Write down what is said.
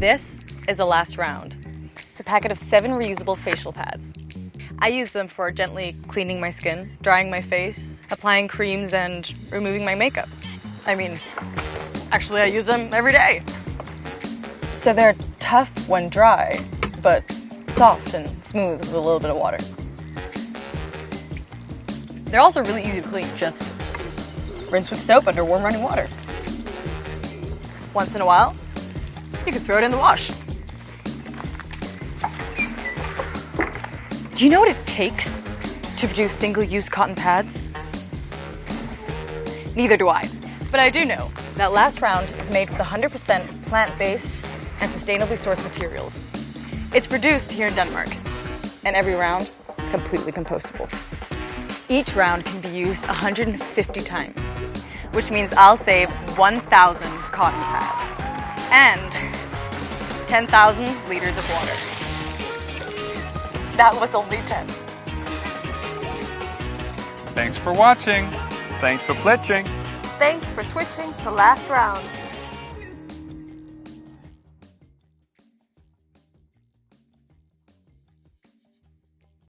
This is a LastRound. It's a packet of 7 reusable facial pads. I use them for gently cleaning my skin, drying my face, applying creams, and removing my makeup. I mean, actually I use them every day. So they're tough when dry, but soft and smooth with a little bit of water. They're also really easy to clean. Just rinse with soap under warm running water. Once in a while, you can throw it in the wash. Do you know what it takes to produce single-use cotton pads? Neither do I, but I do know that LastRound is made with 100% plant-based and sustainably sourced materials. It's produced here in Denmark, and every round is completely compostable. Each round can be used 150 times, which means I'll save 1,000 cotton pads and 10,000 liters of water. That was only 10. Thanks for watching. Thanks for glitching. Thanks for switching to LastRound.